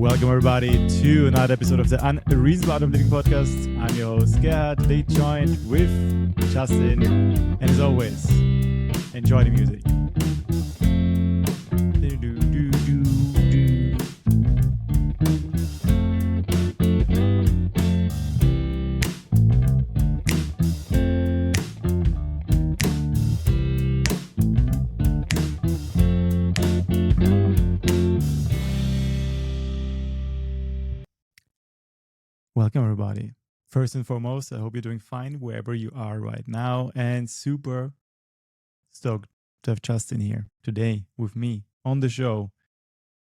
Welcome everybody to another episode of the Unreasonable Art of Living podcast. I'm your host Gerhard, today joined with Justin, and as always, enjoy the music. Welcome everybody. First and foremost, I hope you're doing fine wherever you are right now, and super stoked to have Justin here today with me on the show.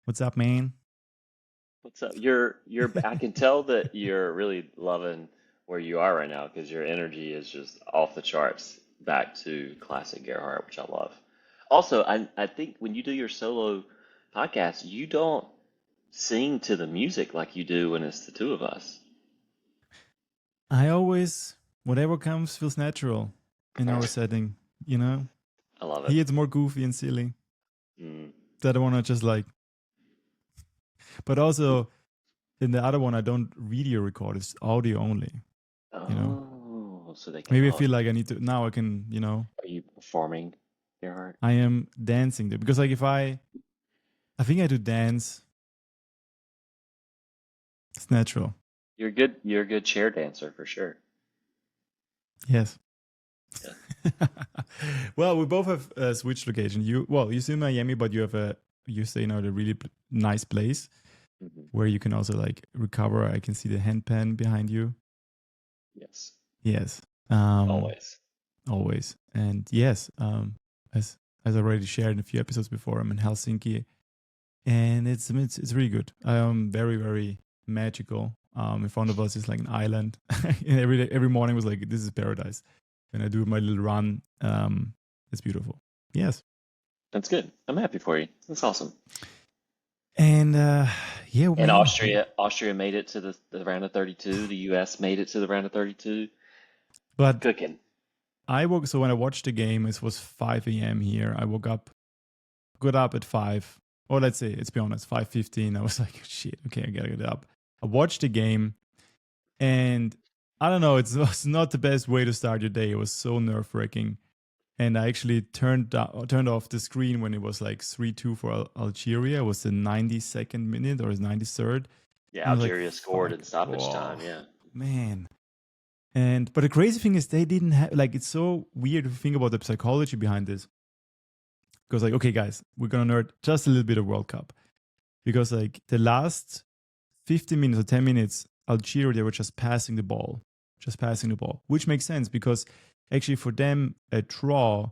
What's up, man? What's up? I can tell that you're really loving where you are right now because your energy is just off the charts back to classic Gerhardt, which I love. Also, I think when you do your solo podcast, you don't sing to the music like you do when it's the two of us. I always, whatever comes feels natural in our setting, you know? I love it. Here it's more goofy and silly. Mm. That I want to just like, but also in the other one, I don't video record, it's audio only, you know? Oh, so they can. Maybe I feel like I need to, now I can, you know, Are you performing, Gerhardt? I am dancing there because like if I think I do dance, it's natural. You're good. You're a good chair dancer for sure. Yes. Yeah. Well, we both have switched location. You stay in Miami, but you stay in a really nice place Mhm. where you can also like recover. I can see the handpan behind you. Yes. Yes. Always. And yes, as I already shared in a few episodes before, I'm in Helsinki, and it's really good. Very, very magical. In front of us is like an island, and every morning was like, this is paradise. And I do my little run. It's beautiful. Yes. That's good. I'm happy for you. That's awesome. And yeah, And man. Austria made it to the round of 32. The US made it to the round of 32. But Cooking. so when I watched the game, it was 5 a.m. here. I got up at 5, or let's be honest, 5:15. I was like, shit, okay, I gotta get up. I watched the game, and I don't know, it was not the best way to start your day. It was so nerve-wracking. And I actually turned off the screen when it was like 3-2 for Algeria. It was the 92nd minute or 93rd. Yeah, I was like, Algeria scored in fuck, stoppage time. Yeah. man. But the crazy thing is they didn't have, like, it's so weird to think about the psychology behind this. Because like, okay, guys, we're gonna nerd just a little bit of World Cup. Because like the last 15 minutes or 10 minutes, Algeria, they were just passing the ball, which makes sense because actually for them, a draw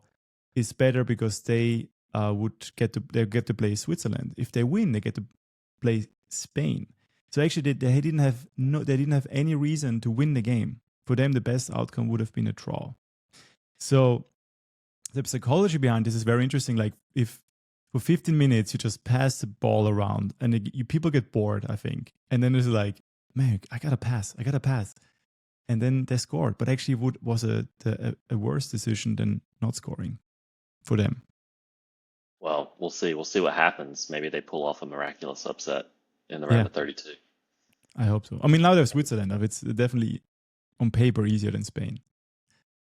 is better because they get to play Switzerland. If they win, they get to play Spain. So actually, they didn't have any reason to win the game. For them, the best outcome would have been a draw. So the psychology behind this is very interesting. Like if for 15 minutes you just pass the ball around and people get bored, I think, and then it's like, man, I gotta pass, and then they scored. But actually, it was a worse decision than not scoring for them. Well, we'll see. We'll see what happens. Maybe they pull off a miraculous upset in the round of 32. I hope so. I mean, now they have Switzerland. It's definitely on paper easier than Spain.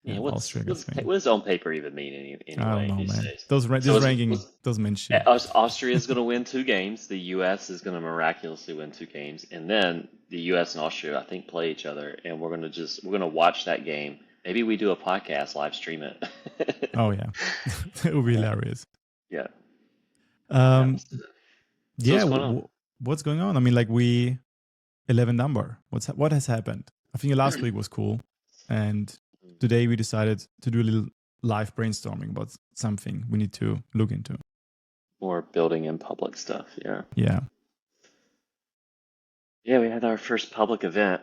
Yeah, what does on paper even mean anyway? I don't know, these man. days? This ranking doesn't mean shit. Austria is going to win 2 games. The U.S. is going to miraculously win 2 games, and then the U.S. and Austria, I think, play each other, and we're going to watch that game. Maybe we do a podcast, live stream it. Oh yeah, it would be hilarious. Yeah. Yeah. What's going on? What's going on? I mean, like 11 number. What has happened? I think last week was cool, and today we decided to do a little live brainstorming about something we need to look into. More building in public stuff, yeah. Yeah. Yeah, we had our first public event,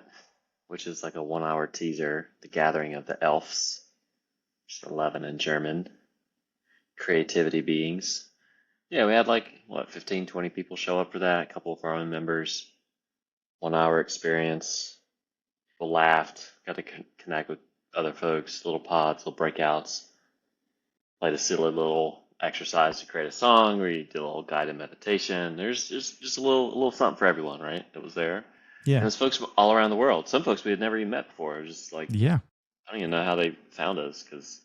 which is like a 1-hour teaser, the gathering of the elves, which is 11 in German, creativity beings. Yeah, we had like, 15, 20 people show up for that, a couple of our own members, 1-hour experience. People laughed, got to connect with other folks, little pods, little breakouts, played a silly little exercise to create a song, where you did a little guided meditation. There's just a little something for everyone, right? That was there. And Yeah. there's folks from all around the world. Some folks we had never even met before. It was just like, Yeah. I don't even know how they found us, because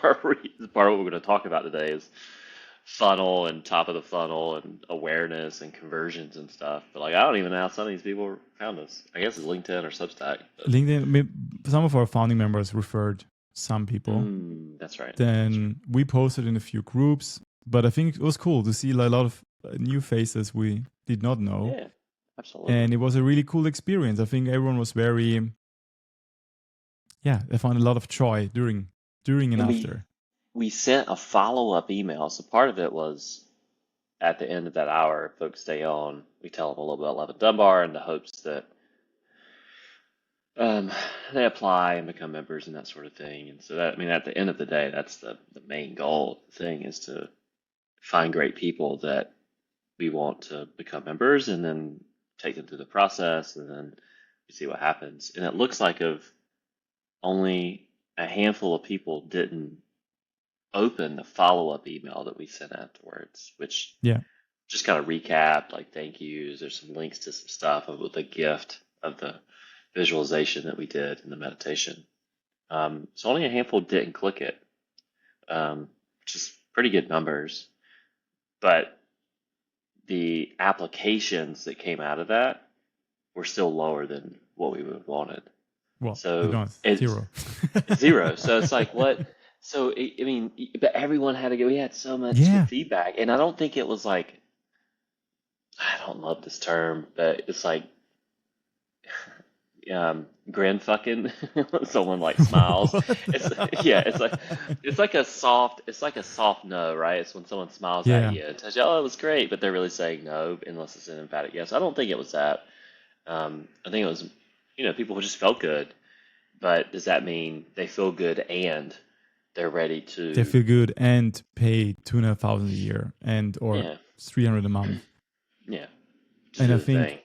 our part of what we're going to talk about today is funnel and top of the funnel and awareness and conversions and stuff. But like, I don't even know how some of these people found us. I guess it's LinkedIn or Substack. But, LinkedIn, some of our founding members referred some people. that's right. Then we posted in a few groups, but I think it was cool to see a lot of new faces we did not know. Yeah, absolutely. And it was a really cool experience. I think everyone was very, they found a lot of joy during and And after. we sent a follow-up email. So part of it was at the end of that hour, if folks stay on, we tell them a little bit about Levin Dunbar in the hopes that they apply and become members and that sort of thing. And so that, I mean, at the end of the day, that's the main goal. The thing is to find great people that we want to become members, and then take them through the process, and then we see what happens. And it looks like of only a handful of people didn't open the follow-up email that we sent afterwards, which Yeah. just kind of recapped, like, thank yous. There's some links to some stuff with the gift of the visualization that we did in the meditation. So only a handful didn't click it, which is pretty good numbers. But the applications that came out of that were still lower than what we would have wanted. Well, So it's it's zero. zero. So it's like, what? So I mean, but everyone had to go. We had so much Yeah. good feedback, and I don't think it was like, I don't love this term, but it's like, grin fucking when someone like smiles. It's yeah, it's like a soft no, right? It's when someone smiles at Yeah. you and tells you, oh, it was great, but they're really saying no, unless it's an emphatic yes. I don't think it was that. I think it was, people who just felt good. But does that mean they feel good and they're ready They to? feel good and pay 2,500 a year or Yeah, 300 a month. yeah, just And do I the think, thing.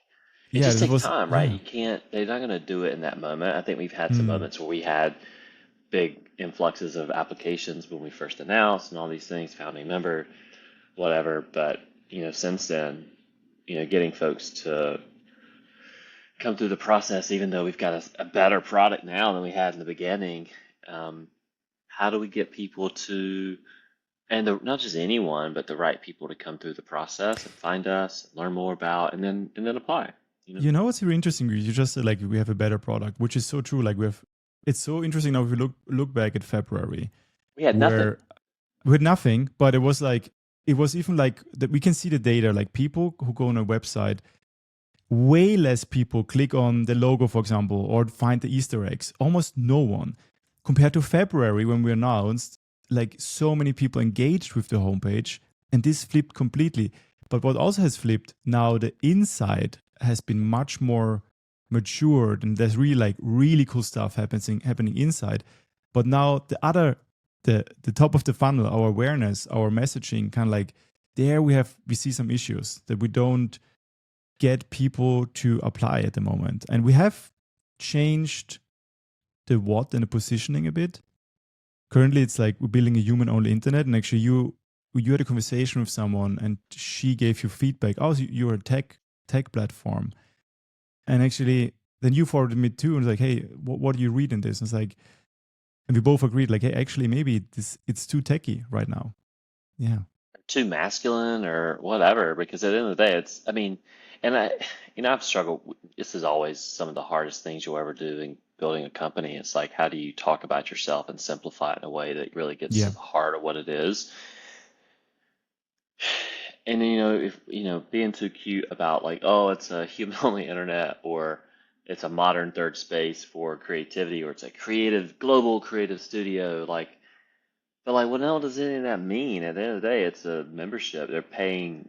It just that takes was, time, right? You can't. They're not going to do it in that moment. I think we've had some Mm. moments where we had big influxes of applications when we first announced and all these things, founding member, whatever. But since then, getting folks to come through the process, even though we've got a better product now than we had in the beginning. How do we get people to, and not just anyone, but the right people to come through the process and find us, learn more about, and then apply. What's really interesting? You just said like we have a better product, which is so true. Like it's so interesting now if you look back at February, We had nothing. where we had nothing, but it was even like that. We can see the data. Like people who go on a website, way less people click on the logo, for example, or find the Easter eggs. Almost no one, compared to February when we announced. Like so many people engaged with the homepage, and this flipped completely. But what also has flipped now, the inside has been much more matured, and there's really cool stuff happening inside. But now the top of the funnel, our awareness, our messaging, kind of like there we see some issues that we don't get people to apply at the moment, and we have changed the what and the positioning a bit. Currently, it's like we're building a human-only internet, and actually you had a conversation with someone, and she gave you feedback. Oh, so you're a tech platform, and actually, then you forwarded me too, and was like, hey, what do you read in this? And it's like, and we both agreed, like, hey, actually, maybe it's too techy right now. Yeah, Too masculine or whatever, because at the end of the day, it's, I mean, and I've struggled. This is always some of the hardest things you'll ever do in building a company. It's like, how do you talk about yourself and simplify it in a way that really gets to the heart of what it is? And if being too cute about like, oh, it's a human-only internet, or it's a modern third space for creativity, or it's a global creative studio, like, but like, what the hell does any of that mean? At the end of the day, it's a membership. They're paying,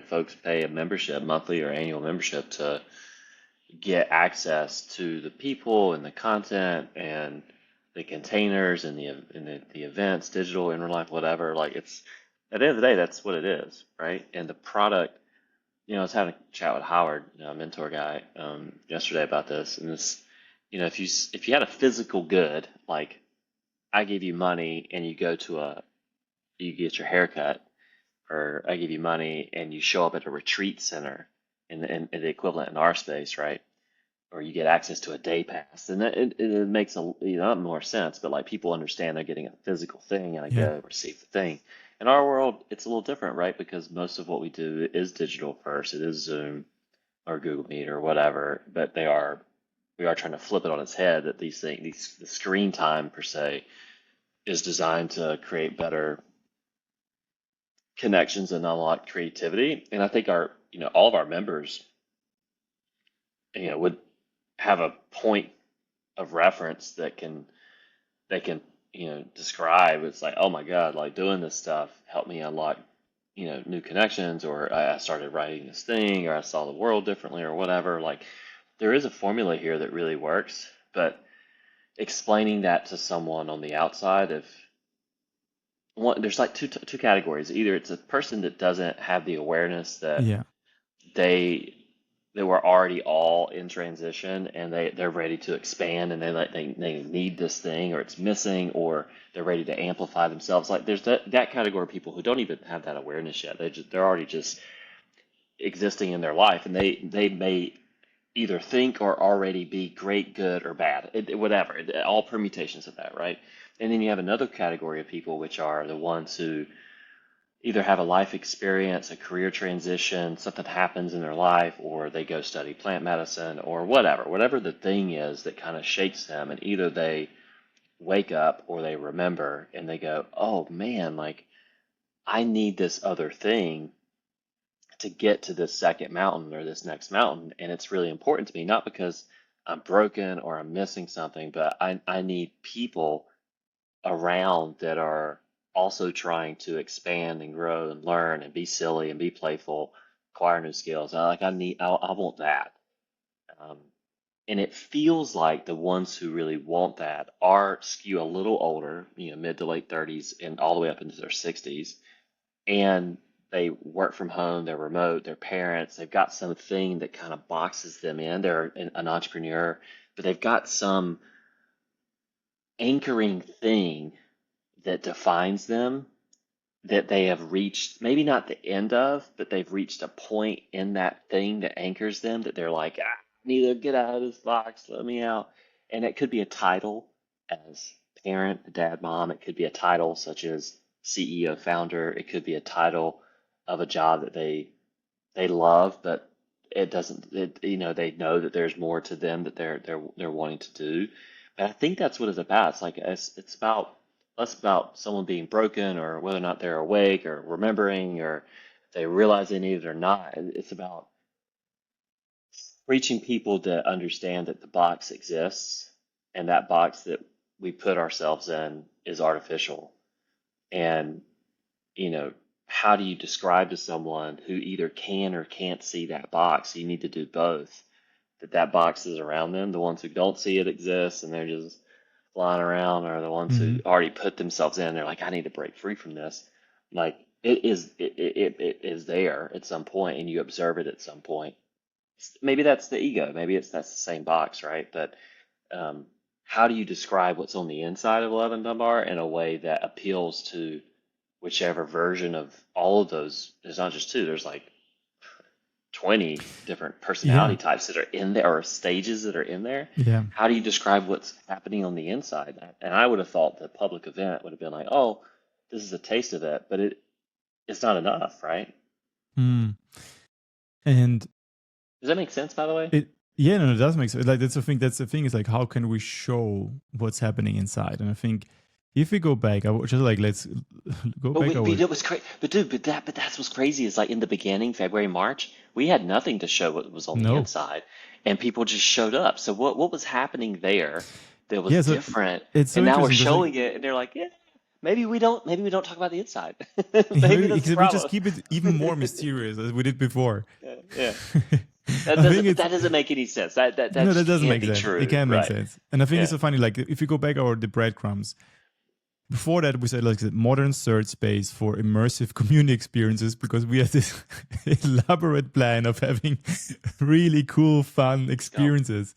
folks pay a membership, monthly or annual membership, to get access to the people and the content and the containers and the events, digital, in real life, whatever. Like, it's, at the end of the day, that's what it is, right? And the product, I was having a chat with Howard, a mentor guy, yesterday about this, and this, if you had a physical good, like I give you money and you go to you get your hair cut, or I give you money and you show up at a retreat center in the equivalent in our space, right? Or you get access to a day pass, and it makes not more sense. But like people understand they're getting a physical thing, and I Yeah. go receive the thing. In our world, it's a little different, right? Because most of what we do is digital first. It is Zoom or Google Meet or whatever, but we are trying to flip it on its head that these things, the screen time per se, is designed to create better connections and unlock creativity. And I think all of our members, would have a point of reference that they can, describe. It's like, oh my God, like doing this stuff helped me unlock, new connections, or I started writing this thing, or I saw the world differently, or whatever. Like there is a formula here that really works, but explaining that to someone on the outside, if one, there's like two categories. Either it's a person that doesn't have the awareness that Yeah. they they were already all in transition, and they're ready to expand, and they need this thing, or it's missing, or they're ready to amplify themselves. Like there's that category of people who don't even have that awareness yet. They're already just existing in their life, and they may either think or already be great, good, or bad, whatever, all permutations of that, right? And then you have another category of people, which are the ones who either have a life experience, a career transition, something happens in their life, or they go study plant medicine, or whatever the thing is that kind of shakes them, and either they wake up or they remember and they go, oh man, like I need this other thing to get to this second mountain or this next mountain. And it's really important to me, not because I'm broken or I'm missing something, but I need people around that are also trying to expand and grow and learn and be silly and be playful, acquire new skills. I want that. Um, and it feels like the ones who really want that are skew a little older, mid to late 30s and all the way up into their 60s, and they work from home, they're remote, they're parents, they've got something that kind of boxes them in. They're an entrepreneur, but they've got some anchoring thing that defines them, that they have reached, maybe not the end of, but they've reached a point in that thing that anchors them that they're like, I need to get out of this box, let me out. And it could be a title as parent, dad, mom. It could be a title such as CEO, founder. It could be a title of a job that they love, but it doesn't. They know that there's more to them that they're wanting to do. But I think that's what it's about. It's like it's about less about someone being broken or whether or not they're awake or remembering or they realize they need it or not. It's about reaching people to understand that the box exists, and that box that we put ourselves in is artificial. And, you know, how do you describe to someone who either can or can't see that box? You need to do both. That box is around them. The ones who don't see it exists and they're just flying around are the ones who Hmm. already put themselves in. They're like, I need to break free from this. Like it is there at some point, and you observe it at some point. Maybe that's the ego. Maybe that's the same box, right? But um, how do you describe what's on the inside of Love and Dunbar in a way that appeals to whichever version of all of those? There's not just two. There's like 20 different Yeah. personality types that are in there, or stages that are in there. Yeah. How do you describe what's happening on the inside? And I would have thought the public event would have been like, oh, this is a taste of it, but it's not enough, right? Mm. And Does that make sense, by the way? it, yeah, no, it does make sense. Like that's the thing. That's the thing is like, how can we show what's happening inside? And I think if we go back, I would just like let's go But back. I would, it was crazy. But dude, but that's what's crazy is like in the beginning, February, March, we had nothing to show what was on the no, inside, and people just showed up. So what was happening there that was yeah. So different? it's so And now we're interesting because like, showing it, and they're like, yeah, maybe we don't talk about the inside. yeah, Maybe maybe that's the because we just problem. keep it even more mysterious as we did before. Yeah, yeah. I think But it's that doesn't make any sense. That no, that just doesn't can't make be sense. It true, can't make right? sense. And I think it's Yeah. so funny. Like if you go back over the breadcrumbs, before that we said like the modern search space for immersive community experiences because we had this elaborate plan of having really cool, fun Let's go. experiences,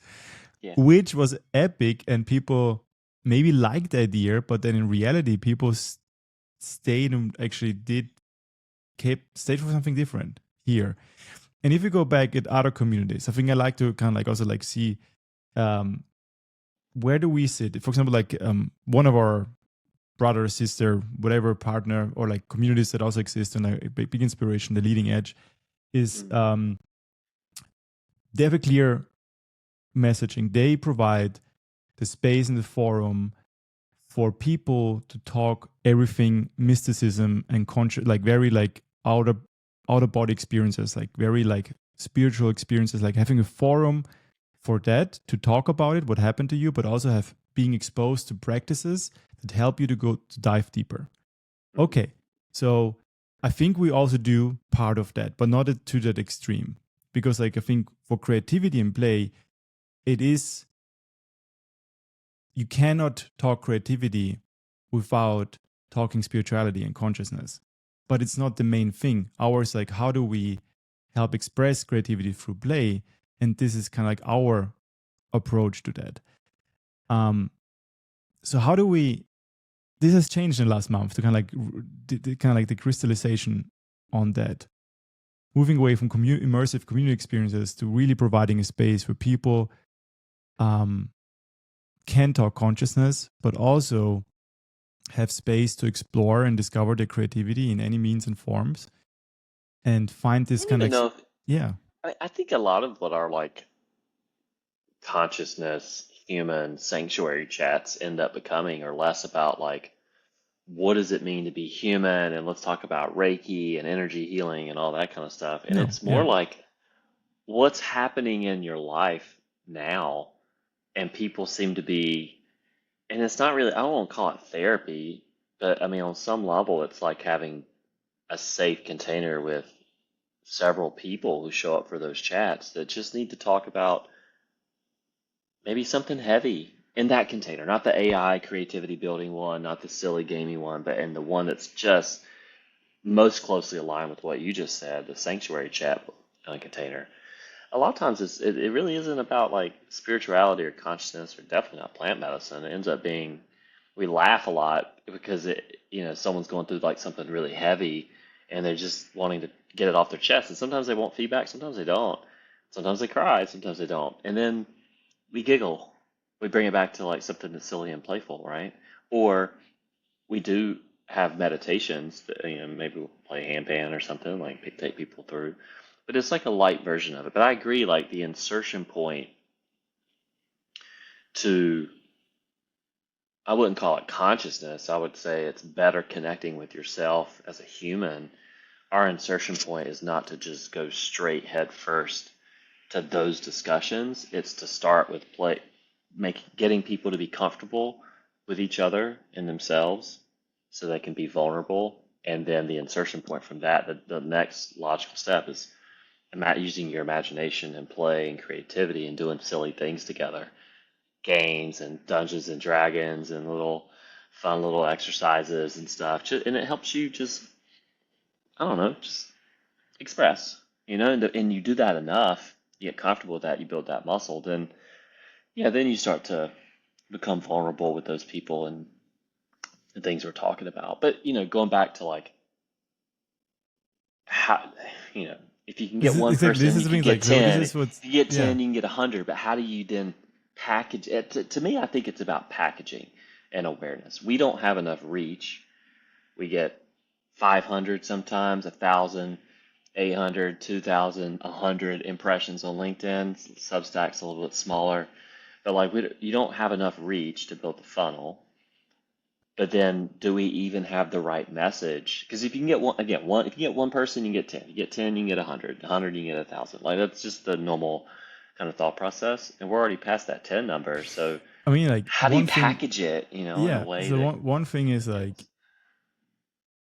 Yeah. which was epic, and people maybe liked the idea, but then in reality, people stayed and actually stayed for something different here. And if you go back at other communities, I think I like to kind of like also like see where do we sit. For example, like one of our brother, sister, whatever partner, or like communities that also exist and a big inspiration, the Leading Edge, is they have a clear messaging. They provide the space in the forum for people to talk everything mysticism and like very like outer body experiences, like very like spiritual experiences, like having a forum for that to talk about it, what happened to you, but also have being exposed to practices that help you to dive deeper. Okay, so I think we also do part of that, but not to that extreme, because like I think for creativity and play, you cannot talk creativity without talking spirituality and consciousness, but it's not the main thing. Ours, like, how do we help express creativity through play? And this is kind of like our approach to that. So how do we? This has changed in the last month to kind of like the crystallization on that, moving away from immersive community experiences to really providing a space where people can talk consciousness, but also have space to explore and discover their creativity in any means and forms, and find this kind of yeah. I think a lot of what our like consciousness human sanctuary chats end up becoming are less about like what does it mean to be human, and let's talk about Reiki and energy healing and all that kind of stuff. And it's more like what's happening in your life now. And people seem to be, and it's not really, I don't want to call it therapy, but I mean, on some level, it's like having a safe container with several people who show up for those chats that just need to talk about maybe something heavy in that container, not the AI creativity building one, not the silly gamey one, but in the one that's just most closely aligned with what you just said, the sanctuary chat container. A lot of times it really isn't about like spirituality or consciousness, or definitely not plant medicine. It ends up being, we laugh a lot because someone's going through like something really heavy and they're just wanting to get it off their chest. And sometimes they want feedback, sometimes they don't. Sometimes they cry, sometimes they don't. And then we giggle. We bring it back to like something that's silly and playful, right? Or we do have meditations that, maybe we'll play handpan or something, like take people through. But it's like a light version of it. But I agree, like the insertion point to, I wouldn't call it consciousness. I would say it's better connecting with yourself as a human. Our insertion point is not to just go straight head first to those discussions. It's to start with getting people to be comfortable with each other and themselves so they can be vulnerable. And then the insertion point from that, the next logical step is using your imagination and play and creativity and doing silly things together, games and Dungeons and Dragons and fun little exercises and stuff. And it helps you just, I don't know, just express, and you do that enough, you get comfortable with that, you build that muscle, then you start to become vulnerable with those people and the things we're talking about. But, going back to like how, if you can get one person, you can get 10. If you get 10, you can get 100. But how do you then package it? To me, I think it's about packaging and awareness. We don't have enough reach. We get 500 sometimes, 1,000, 800, 2,000, 100 impressions on LinkedIn. Substack's a little bit smaller. But like you don't have enough reach to build the funnel. But then, do we even have the right message? Because if you can get if you get one person, you can get 10. You get 10, you can get 100. 100, you can get 1,000. Like that's just the normal kind of thought process. And we're already past that 10 number. So I mean, like, how do you package it? In a way. So one thing is like,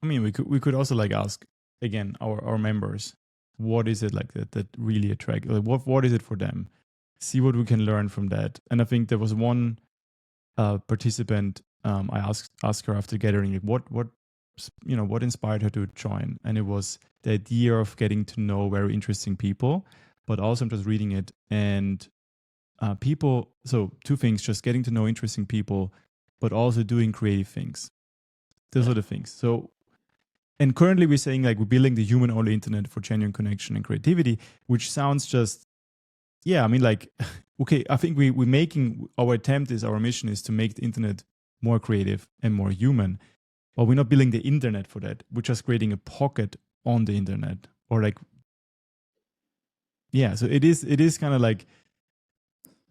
I mean, we could also like ask again our members, what is it like that really attract? Like, what is it for them? See what we can learn from that. And I think there was one participant. I asked her after gathering, like, what inspired her to join, and it was the idea of getting to know very interesting people, but also I'm just reading it and people. So two things: just getting to know interesting people, but also doing creative things. Those are the things. So, and currently we're saying like we're building the human only internet for genuine connection and creativity, which sounds just, yeah, I mean, like, okay, I think we're making our attempt is our mission is to make the internet more creative and more human. But we're not building the internet for that. We're just creating a pocket on the internet, or like, yeah. So it is kind of like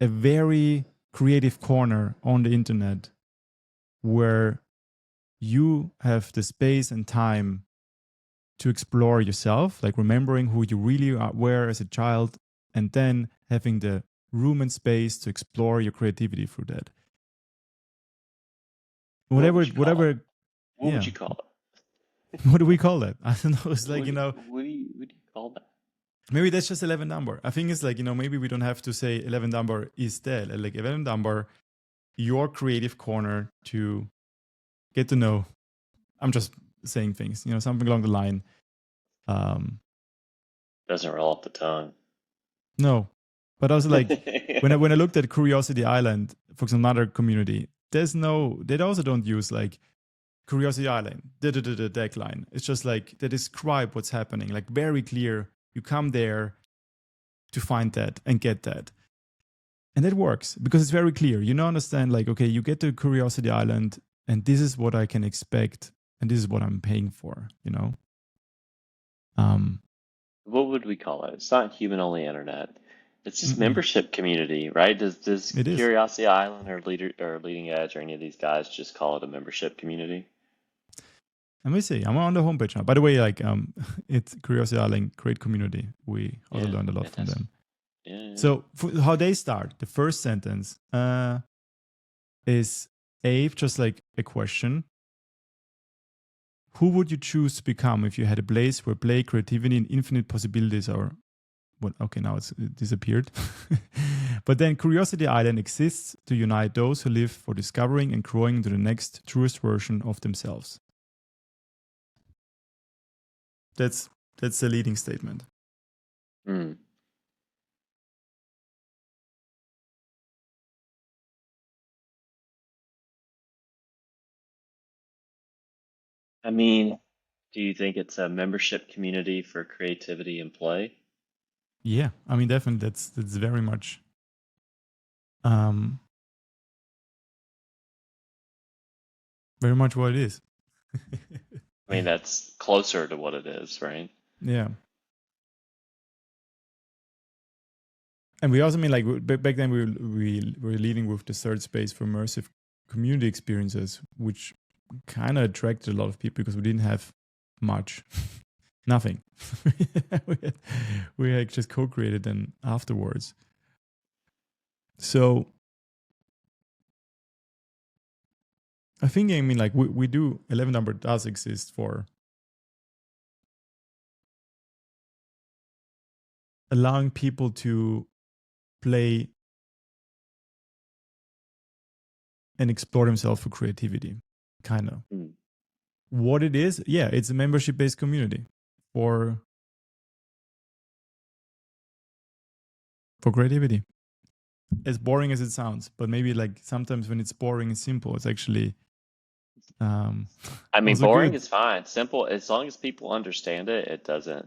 a very creative corner on the internet where you have the space and time to explore yourself, like remembering who you really were as a child, and then having the room and space to explore your creativity through that. Whatever, What would yeah. you call it? What do we call that? I don't know. It's like, what do you call that? maybe that's just 11 number. I think it's like, maybe we don't have to say 11 number is that. Like 11 number, your creative corner to get to know. I'm just saying things, something along the line. Doesn't roll off the tongue. No, but also like when I looked at Curiosity Island, for example, another community, they also don't use like Curiosity Island, deck line. It's just like they describe what's happening, like very clear. You come there to find that and get that. And that works because it's very clear. You understand, like, okay, you get to Curiosity Island and this is what I can expect and this is what I'm paying for, What would we call it? It's not human only internet. It's just membership community, right? Does It is. Curiosity Island or Leading Edge or any of these guys just call it a membership community? Let me see. I'm on the homepage now. By the way, like it's Curiosity Island, great community. We also learned a lot from them. Yeah. So how they start, the first sentence is just like a question. Who would you choose to become if you had a place where play, creativity, and infinite possibilities are? Well, okay, now it disappeared. But then Curiosity Island exists to unite those who live for discovering and growing into the next truest version of themselves. That's the leading statement. Hmm. I mean, do you think it's a membership community for creativity and play? Yeah, I mean, definitely that's very much very much what it is. I mean, that's closer to what it is, right? Yeah. And we also mean like back then we were leading with the third space for immersive community experiences, which kind of attracted a lot of people because we didn't have much, nothing. we had just co-created them afterwards. So I think, I mean, like we do, 11 number does exist for allowing people to play and explore themselves for creativity, kind of. Mm. What it is, yeah, it's a membership-based community for creativity. As boring as it sounds, but maybe like sometimes when it's boring and simple, it's actually I mean, boring is fine. Simple, as long as people understand it, it doesn't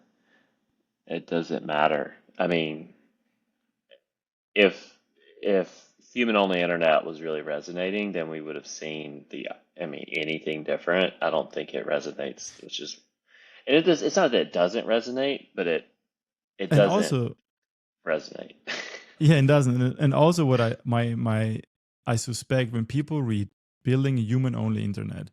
matter. I mean, if human only internet was really resonating, then we would have seen anything different. I don't think it resonates. It's not that it doesn't resonate, but it doesn't also resonate. Yeah, it doesn't. And also what I suspect when people read building a human only internet,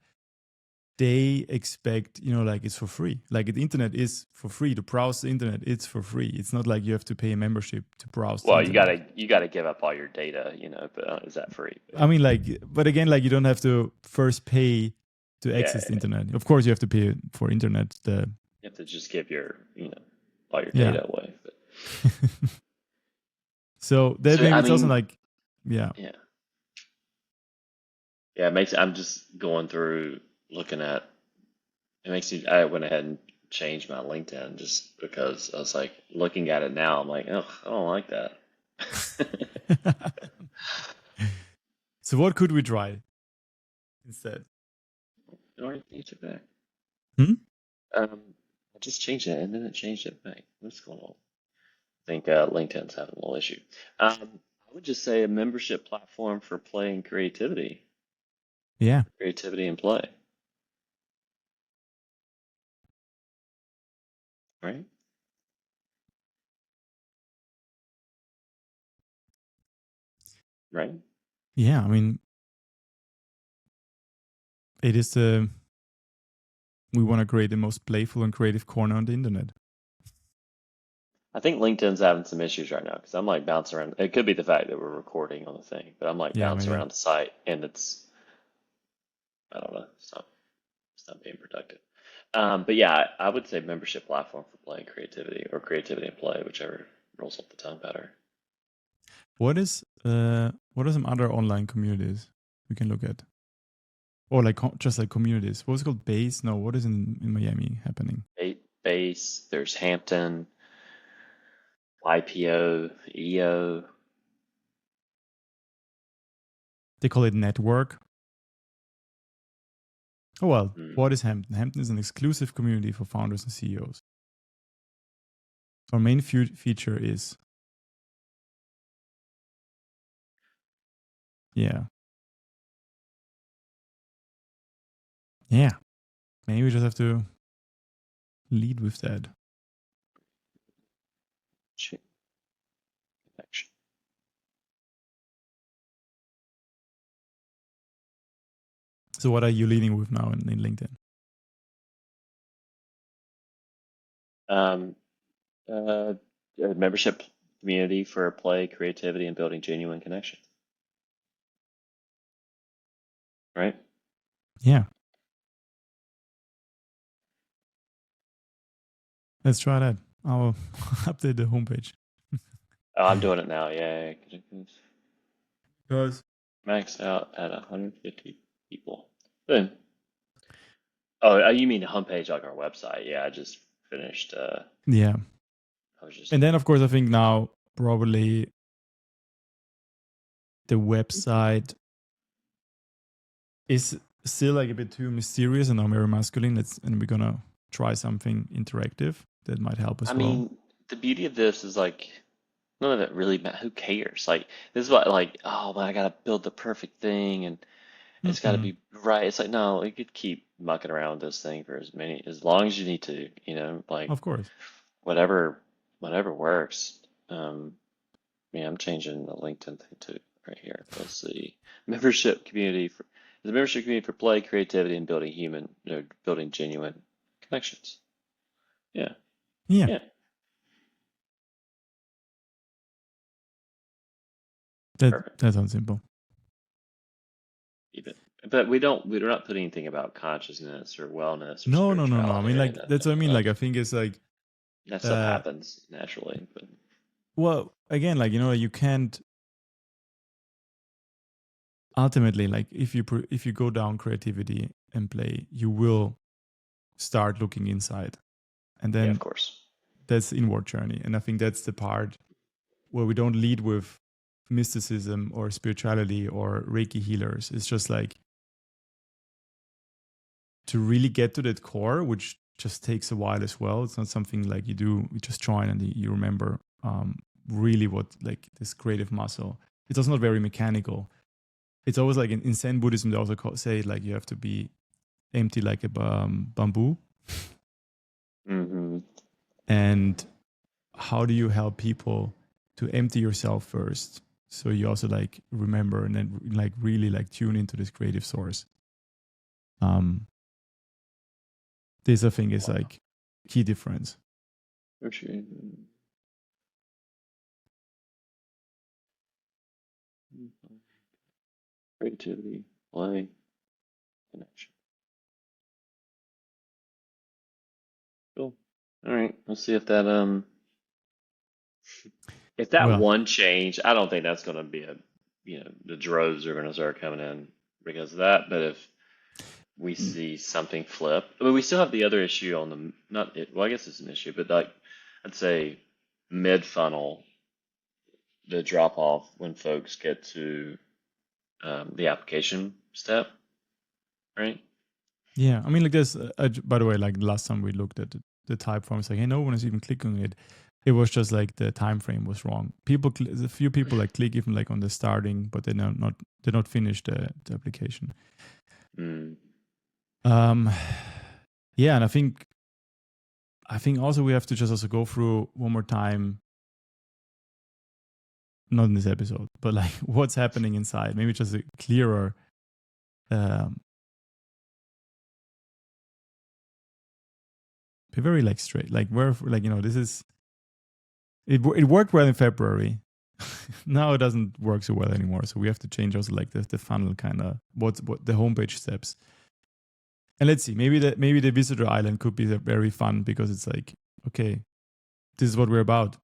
they expect, like it's for free. Like the internet is for free. To browse the internet, it's for free. It's not like you have to pay a membership to browse. Well, you gotta give up all your data, but is that free? I mean, like, but again, like you don't have to first pay to access the internet. Of course, you have to pay for internet. You have to just give your, all your data away. But. So that maybe it's also like, yeah. Yeah. Yeah, it makes. I'm just going through looking at. It makes me. I went ahead and changed my LinkedIn just because I was like looking at it now. I'm like, oh, I don't like that. So what could we try instead? Or you took back. Hmm? I just changed it and then it changed it back. What's going on? I think LinkedIn's having a little issue. I would just say a membership platform for play and Yeah. creativity and play, right? Right? Yeah. I mean, it is we want to create the most playful and creative corner on the internet. I think LinkedIn's having some issues right now because I'm like bouncing around. It could be the fact that we're recording on the thing, but I'm like Yeah, bouncing maybe. around the site and I don't know, it's not being productive. But yeah, I would say membership platform for play and creativity or creativity and play, whichever rolls off the tongue better. What are some other online communities we can look at? Or like just like communities. What was it called? Base? No, what is in Miami happening? Base, there's Hampton, YPO, EO. They call it network. Oh well, Hmm. what is Hampton? Hampton is an exclusive community for founders and CEOs. Our main feature is yeah. Yeah. Maybe we just have to lead with that. Connection. So what are you leading with now in LinkedIn? Um, a membership community for play, creativity, and building genuine connection. Right? Yeah. Let's try that. I'll update the homepage. Oh, I'm doing it now. Yay. Because Max out at 150 people. Boom. Oh, you mean the homepage like our website? Yeah, I just finished. yeah. I was just And then of course I think now probably the website is still like a bit too mysterious and not very masculine. And we're gonna try something interactive that might help as I well. mean, the beauty of this is like none of it really matters. Who cares? Like this is what like, oh, but I gotta build the perfect thing and it's gotta Mm-mm. be right. It's like no, you could keep mucking around with this thing for as long as you need to, like Of course. whatever whatever works. Um, yeah, I'm changing the LinkedIn thing too right here. Let's see. Membership community for the membership community for play, creativity, and building genuine connections. Yeah, Yeah. yeah. Perfect. That sounds simple. Keep it. But we're not putting anything about consciousness or wellness or No. I spirituality mean or any of like that that's what I thing. mean. Like Like I think it's like that stuff uh happens naturally. But well again, like you can't ultimately like if you go down creativity and play, you will start looking inside. And yeah, of then course. that's inward journey. And I think that's the part where we don't lead with mysticism or spirituality or Reiki healers. It's just like to really get to that core, which just takes a while as well. It's not something like you just join and you remember really what like this creative muscle. It's also not very mechanical. It's always like in Zen Buddhism, they also say like you have to be empty like a bamboo. Mm-hmm. And how do you help people to empty yourself first so you also like remember and then like really like tune into this creative source? This I think is Wow. like key difference. Okay. Creativity, play, connection. Cool. All right. Let's see if that Well, one change, I don't think that's going to be the droves are going to start coming in because of that. But if we see something flip, I mean, we still have the other issue on the, not it, well, I guess it's an issue, but like, I'd say mid funnel, the drop off when folks get to the application step, right? Yeah, I mean, like this. By the way, like last time we looked at the type form, it's like, hey, no one is even clicking on it. It was just like the time frame was wrong. A few people like click even like on the starting, but they not finish the application. Mm. Yeah, and I think also we have to just also go through one more time, not in this episode, but like what's happening inside. Maybe just a clearer be very like straight, like where, like, this is it worked well in February. Now it doesn't work so well anymore, so we have to change also like the funnel, kind of what the homepage steps. And let's see, maybe the visitor island could be very fun, because it's like, okay, this is what we're about,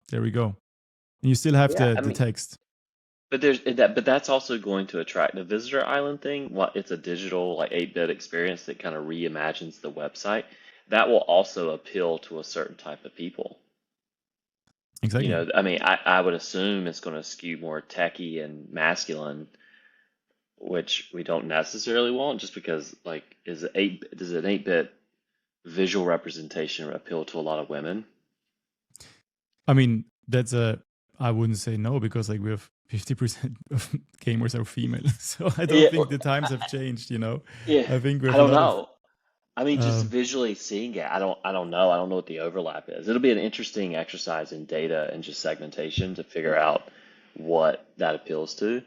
there we go, and you still have Yeah, I the mean, text. but that's also going to attract the visitor island thing. What it's a digital like 8-bit experience that kind of reimagines the website. That will also appeal to a certain type of people. Exactly. I mean, I would assume it's going to skew more techie and masculine, which we don't necessarily want, just because like does an 8-bit visual representation appeal to a lot of women? I mean, I wouldn't say no, because like we have 50% of gamers are female. So I don't Yeah, think the times have changed, yeah. I think we I have a don't lot of know. I mean, just um, visually seeing it, I don't know. I don't know what the overlap is. It'll be an interesting exercise in data and just segmentation to figure out what that appeals to.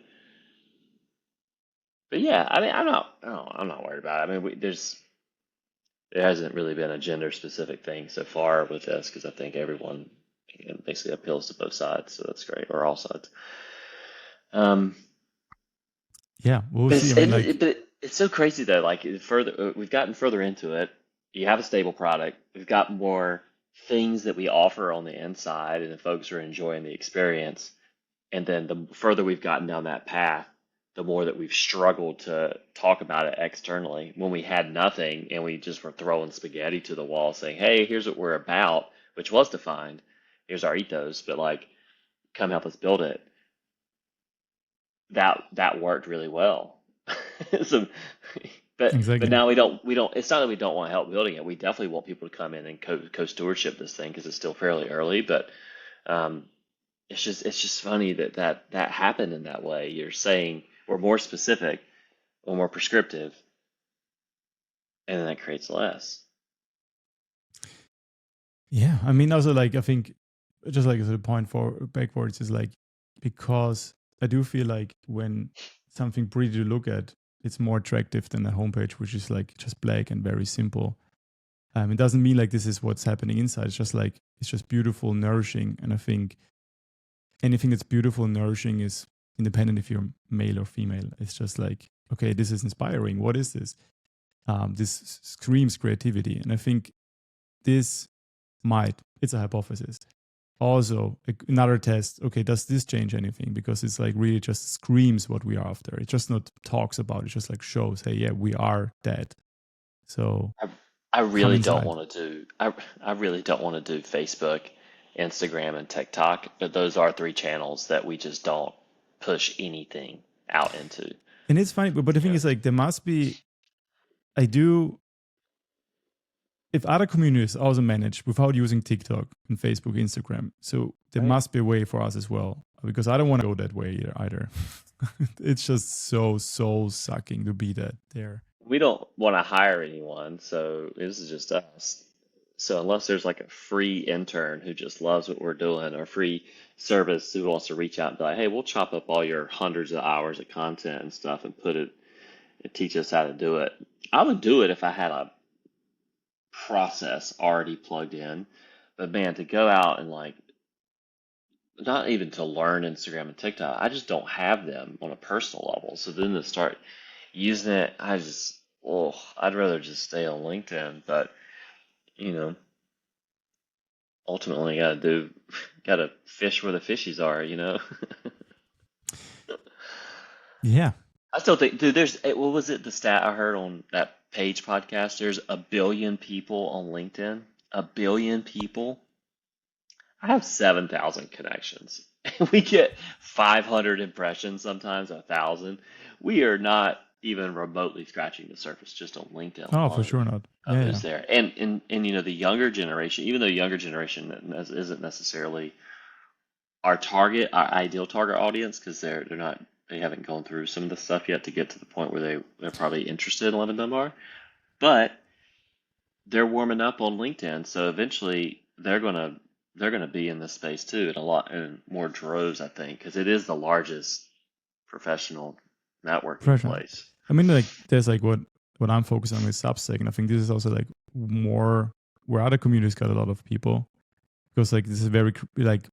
But yeah, I mean, I'm not worried about it. I mean, there hasn't really been a gender specific thing so far with this because I think everyone basically appeals to both sides, so that's great, or all sides. Um, yeah, we'll but see. I mean, like, it's so crazy though. Like further, we've gotten further into it. You have a stable product. We've got more things that we offer on the inside, and the folks are enjoying the experience. And then the further we've gotten down that path, the more that we've struggled to talk about it externally. When we had nothing and we just were throwing spaghetti to the wall saying, hey, here's what we're about, which was defined. Here's our ethos, but like, come help us build it. That worked really well. So, but exactly. now we don't. It's not that we don't want to help building it. We definitely want people to come in and co-stewardship this thing because it's still fairly early. But um, it's just funny that happened in that way. You're saying we're more specific or more prescriptive, and then that creates less. Yeah, I mean, also like, I think just like the point for backwards is like, because I do feel like when something pretty to look at, it's more attractive than a homepage, which is like just black and very simple. It doesn't mean like this is what's happening inside. It's just like, it's just beautiful, nourishing. And I think anything that's beautiful, nourishing is independent if you're male or female. It's just like, okay, this is inspiring. What is this? This screams creativity. And I think this it's a hypothesis. Also, another test, okay, does this change anything? Because it's like really just screams what we are after. It just not talks about it, just like shows, hey, yeah, we are that. So I, I come really don't inside. want to do. I really don't want to do Facebook, Instagram, and TikTok. But those are three channels that we just don't push anything out into. And it's funny, but the thing Yeah. is like, there must be, I do, if other communities also manage without using TikTok and Facebook, Instagram, so there Right. must be a way for us as well, because I don't want to go that way either. It's just so soul sucking to be that there. We don't want to hire anyone, so this is just us. So unless there's like a free intern who just loves what we're doing, or free service who wants to reach out and be like, hey, we'll chop up all your hundreds of hours of content and stuff and put it and teach us how to do it. I would do it if I had a process already plugged in. But man, to go out and like, not even to learn Instagram and TikTok, I just don't have them on a personal level. So then to start using it, I'd rather just stay on LinkedIn. But you know, ultimately, gotta fish where the fishies are. Yeah. I still think, dude. What was it? The stat I heard on that Page podcast. There's a billion people on LinkedIn. A billion people. I have 7,000 connections. We get 500 impressions, sometimes 1,000. We are not. even remotely scratching the surface just on LinkedIn Oh, for alone sure not. of Yeah, yeah. who's there. And you know, the younger generation, even though younger generation isn't necessarily our target, our ideal target audience, because they haven't gone through some of the stuff yet to get to the point where they're probably interested in 11 Dunbar, but they're warming up on LinkedIn, so eventually they're gonna be in this space too, in a lot in more droves, I think, because it is the largest professional networking Pressure. place. I mean, like there's like what I'm focused on with Substack, and I think this is also like more where other communities got a lot of people, because like this is very like,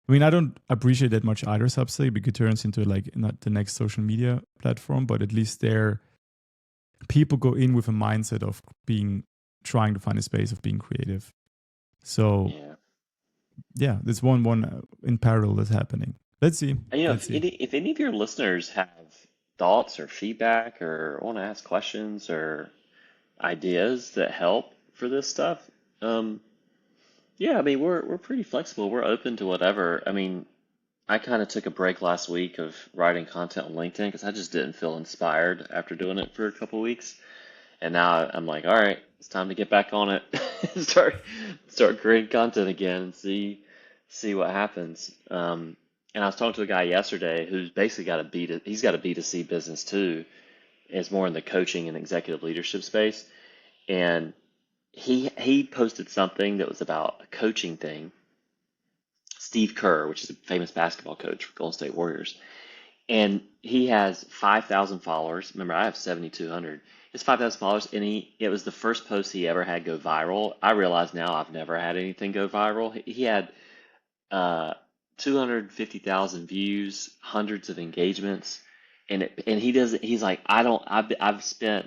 I mean, I don't appreciate that much either Substack because it turns into like not the next social media platform, but at least there people go in with a mindset of trying to find a space of being creative. So Yeah. yeah, there's one in parallel that's happening. Let's see. And, you know, Let's see. if any of your listeners have thoughts or feedback or want to ask questions or ideas that help for this stuff, yeah, I mean, we're pretty flexible. We're open to whatever. I mean, I kind of took a break last week of writing content on LinkedIn because I just didn't feel inspired after doing it for a couple weeks. And now I'm like, all right, it's time to get back on it, start creating content again and see what happens. And I was talking to a guy yesterday who's basically he's got a B2C business too. It's more in the coaching and executive leadership space. And he posted something that was about a coaching thing. Steve Kerr, which is a famous basketball coach for Golden State Warriors, and he has 5,000 followers. Remember, I have 7,200. It's 5,000 followers, and it was the first post he ever had go viral. I realize now I've never had anything go viral. He had 250,000 views, hundreds of engagements, and he doesn't. He's like, I don't. I've spent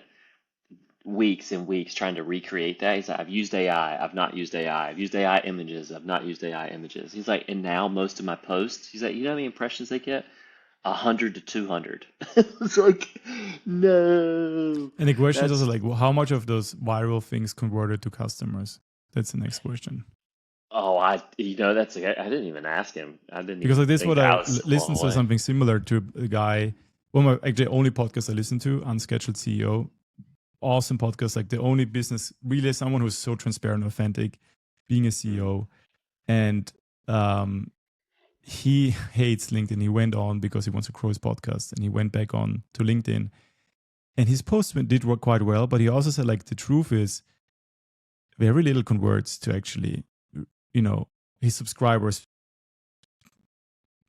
weeks and weeks trying to recreate that. He's like, I've used AI. I've not used AI. I've used AI images. I've not used AI images. He's like, and now most of my posts. He's like, you know how many impressions they get? 100 to 200. It's like, no, And the question is also that's, like, well, how much of those viral things converted to customers? That's the next question. oh, that's, I didn't even ask him. I didn't Because even like this, think what I that was along listened the to way. something similar to a guy. One of my actually only podcast I listen to, Unscheduled CEO. Awesome podcast. Like the only business, really someone who's so transparent, authentic, being a CEO, and he hates LinkedIn. He went on because he wants to grow his podcast, and he went back on to LinkedIn. And his post did work quite well, but he also said like the truth is very little converts to actually, his subscribers.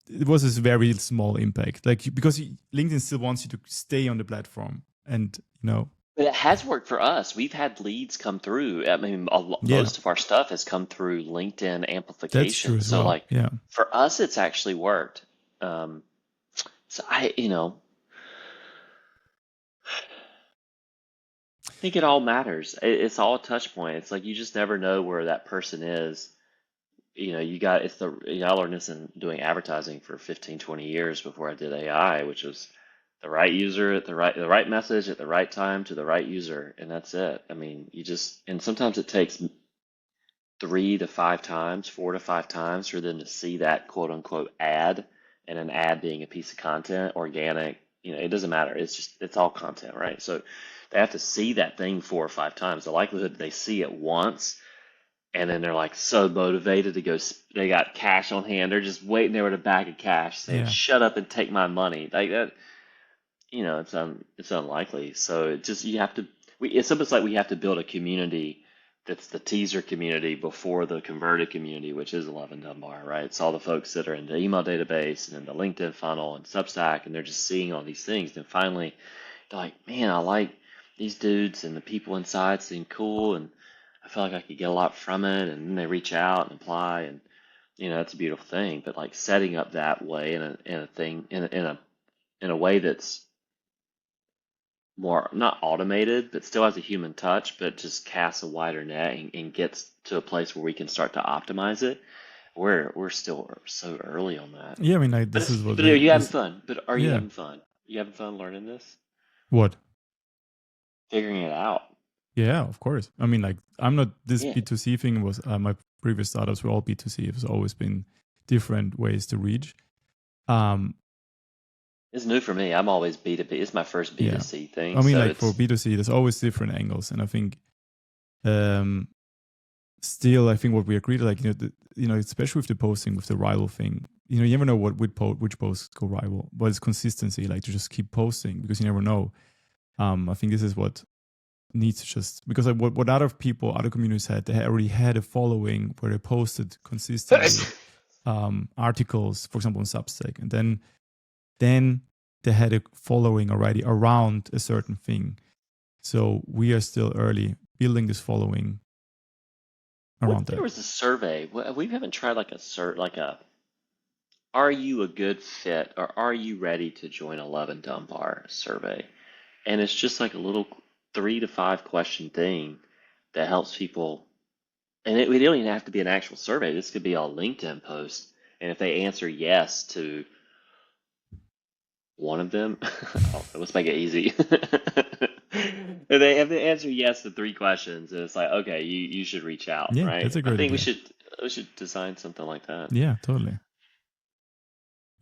It was this very small impact, like because LinkedIn still wants you to stay on the platform, and But it has worked for us. We've had leads come through. I mean, yeah, most of our stuff has come through LinkedIn that's true amplification. as So, well. like, Yeah, for us, it's actually worked. Um, so I think it all matters. It's all a touch point. It's like you just never know where that person is. I learned this in doing advertising for 15, 20 years before I did AI, which was the right user at the right message at the right time to the right user, and that's it. I mean, and sometimes it takes 3 to 5 times, 4 to 5 times for them to see that quote unquote ad, and an ad being a piece of content, organic, it doesn't matter. It's all content, right? So they have to see that thing 4 or 5 times. The likelihood they see it once and then they're like so motivated to go, they got cash on hand. They're just waiting there with a bag of cash saying, yeah, shut up and take my money. Like that, it's unlikely. So it's almost like we have to build a community that's the teaser community before the converted community, which is 11 Dunbar, right? It's all the folks that are in the email database and in the LinkedIn funnel and Substack, and they're just seeing all these things. And finally, they're like, man, I like these dudes and the people inside seem cool, and I feel like I could get a lot from it. And then they reach out and apply, and it's a beautiful thing. But like setting up that way in a way that's more not automated, but still has a human touch, but just casts a wider net and gets to a place where we can start to optimize it. We're still so early on that. yeah. I mean, like But this is what are you having this. fun? But are you Yeah. having fun? You having fun learning this? What? Figuring it out? Yeah, of course. I mean, like I'm not this Yeah. B2C thing was my previous startups were all B2C. It's always been different ways to reach. Um, It's new for me. I'm always B2B. It's my first Yeah. B2C thing. I mean, So like for it's, B2C, there's always different angles. And I think um, still, I think what we agreed, like, especially with the posting, with the rival thing, you never know which posts go rival, but it's consistency, like to just keep posting because you never know. I think this is what needs to just, because like what other communities had, they already had a following where they posted consistently articles, for example, on Substack. And then they had a following already around a certain thing. So we are still early building this following what around if there that. was a survey? We haven't tried like are you a good fit or are you ready to join 11 Dunbar survey? And it's just like a little 3 to 5 question thing that helps people. And we don't even have to be an actual survey. This could be a LinkedIn post. And if they answer yes to one of them, let's make it easy. If they answer yes to 3 questions, and it's like, okay, you should reach out, Yeah, that's right? a I great think idea. we should design something like that. Yeah, totally.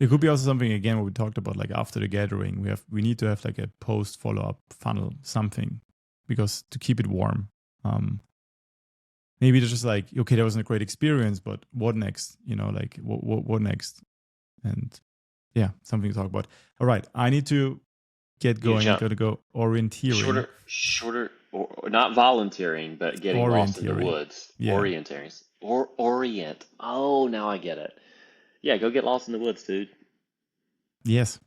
It could be also something, again, what we talked about, like after the gathering, we need to have like a post follow-up funnel, something, because to keep it warm. Maybe it's just like, okay, that wasn't a great experience, but what next? Like what next? And yeah, something to talk about. All right, I need to get You going. I jump got to go orienteering. shorter, or not volunteering, but getting lost in the Orienteering. woods. Yeah. Orienteering. Or orient. Oh, now I get it. Yeah, go get lost in the woods, dude. Yes.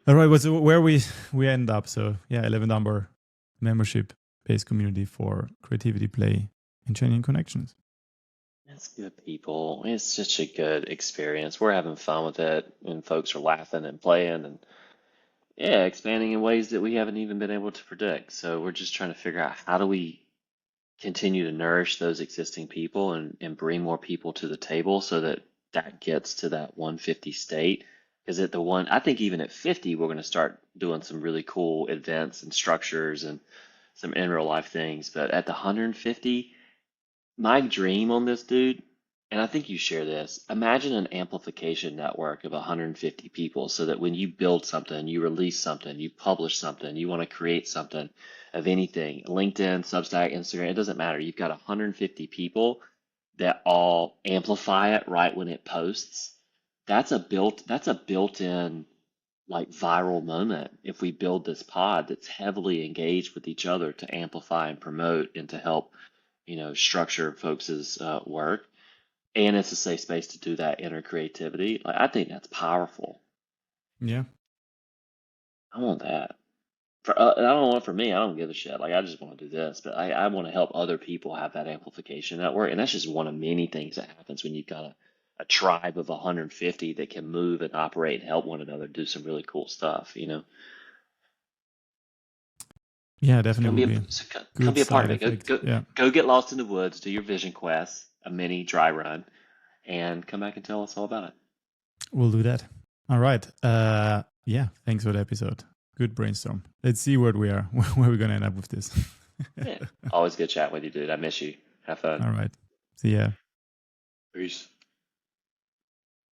All right. So where we end up. So yeah, 11 number membership based community for creativity, play, and training connections. It's good people. It's such a good experience. We're having fun with it, and folks are laughing and playing, and yeah, expanding in ways that we haven't even been able to predict. So we're just trying to figure out how do we continue to nourish those existing people and bring more people to the table so that that gets to that 150 state. Because at the one, I think even at 50, we're going to start doing some really cool events and structures and some in real life things. But at the 150, my dream on this, dude, and I think you share this, imagine an amplification network of 150 people so that when you build something, you release something, you publish something, you want to create something of anything, LinkedIn, Substack, Instagram, it doesn't matter. You've got 150 people that all amplify it right when it posts. That's a built-in like viral moment if we build this pod that's heavily engaged with each other to amplify and promote and to help structure folks' work, and it's a safe space to do that inner creativity. Like I think that's powerful. Yeah. I want that. I don't want it for me. I don't give a shit. Like I just want to do this, but I want to help other people have that amplification network, and that's just one of many things that happens when you've got a tribe of 150 that can move and operate and help one another do some really cool stuff. Yeah, So come definitely be will a, be so come good be a part side of it. Go effect. go Yeah. go get lost in the woods, do your vision quest, a mini dry run, and come back and tell us all about it. We'll do that. All right. Yeah. Thanks for the episode. Good brainstorm. Let's see where we are, where we're going to end up with this. Yeah, always good chatting with you, dude. I miss you. Have fun. All right. See ya. Peace.